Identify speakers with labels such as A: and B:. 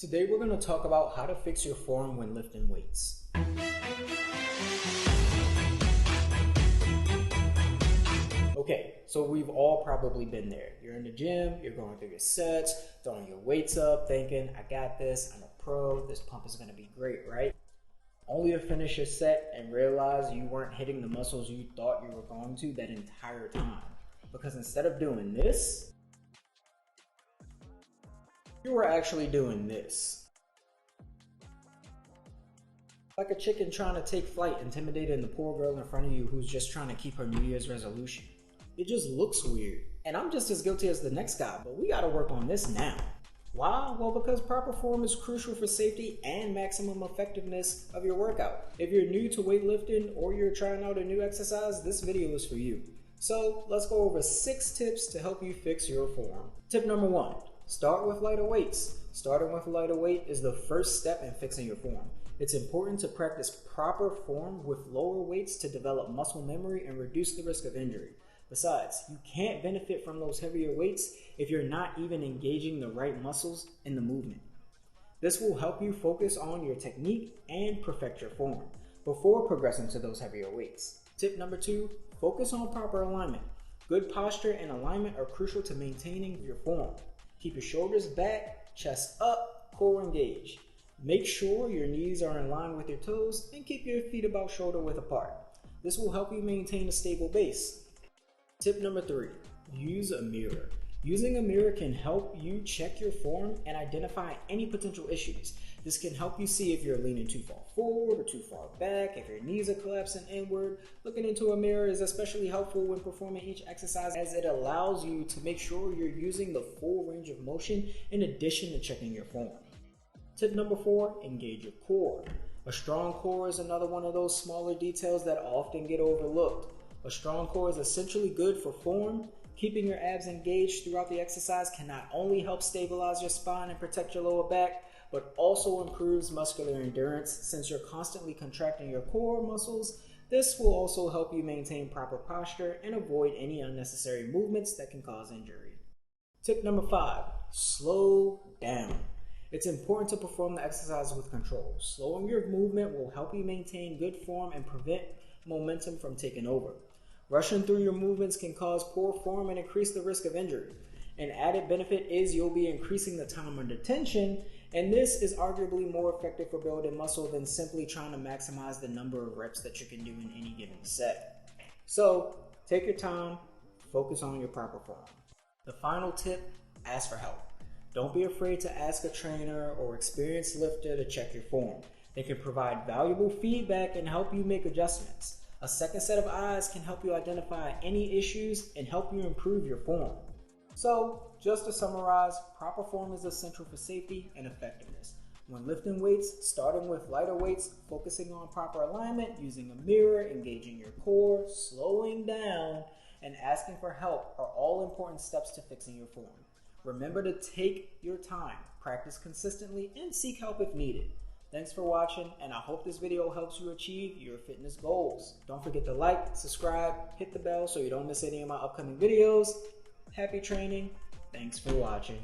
A: Today we're going to talk about how to fix your form when lifting weights. Okay, so we've all probably been there. You're in the gym, you're going through your sets, throwing your weights up, thinking, I got this, I'm a pro, this pump is going to be great, right? Only to finish your set and realize you weren't hitting the muscles you thought you were going to that entire time. Because instead of doing this, you were actually doing this. Like a chicken trying to take flight, intimidating the poor girl in front of you who's just trying to keep her New Year's resolution. It just looks weird. And I'm just as guilty as the next guy, but we gotta work on this now. Why? Well, because proper form is crucial for safety and maximum effectiveness of your workout. If you're new to weightlifting or you're trying out a new exercise, this video is for you. So let's go over 6 tips to help you fix your form. Tip number 1. Start with lighter weights. Starting with a lighter weight is the first step in fixing your form. It's important to practice proper form with lower weights to develop muscle memory and reduce the risk of injury. Besides, you can't benefit from those heavier weights if you're not even engaging the right muscles in the movement. This will help you focus on your technique and perfect your form before progressing to those heavier weights. Tip number 2, focus on proper alignment. Good posture and alignment are crucial to maintaining your form. Keep your shoulders back, chest up, core engaged. Make sure your knees are in line with your toes and keep your feet about shoulder width apart. This will help you maintain a stable base. Tip number 3, use a mirror. Using a mirror can help you check your form and identify any potential issues. This can help you see if you're leaning too far forward or too far back, if your knees are collapsing inward. Looking into a mirror is especially helpful when performing each exercise as it allows you to make sure you're using the full range of motion in addition to checking your form. Tip number 4, engage your core. A strong core is another one of those smaller details that often get overlooked. A strong core is essentially good for form. Keeping your abs engaged throughout the exercise can not only help stabilize your spine and protect your lower back, but also improves muscular endurance since you're constantly contracting your core muscles. This will also help you maintain proper posture and avoid any unnecessary movements that can cause injury. Tip number 5, slow down. It's important to perform the exercise with control. Slowing your movement will help you maintain good form and prevent momentum from taking over. Rushing through your movements can cause poor form and increase the risk of injury. An added benefit is you'll be increasing the time under tension, and this is arguably more effective for building muscle than simply trying to maximize the number of reps that you can do in any given set. So, take your time, focus on your proper form. The final tip, ask for help. Don't be afraid to ask a trainer or experienced lifter to check your form. They can provide valuable feedback and help you make adjustments. A second set of eyes can help you identify any issues and help you improve your form. So, just to summarize, proper form is essential for safety and effectiveness. When lifting weights, starting with lighter weights, focusing on proper alignment, using a mirror, engaging your core, slowing down, and asking for help are all important steps to fixing your form. Remember to take your time, practice consistently, and seek help if needed. Thanks for watching, and I hope this video helps you achieve your fitness goals. Don't forget to like, subscribe, hit the bell so you don't miss any of my upcoming videos. Happy training. Thanks for watching.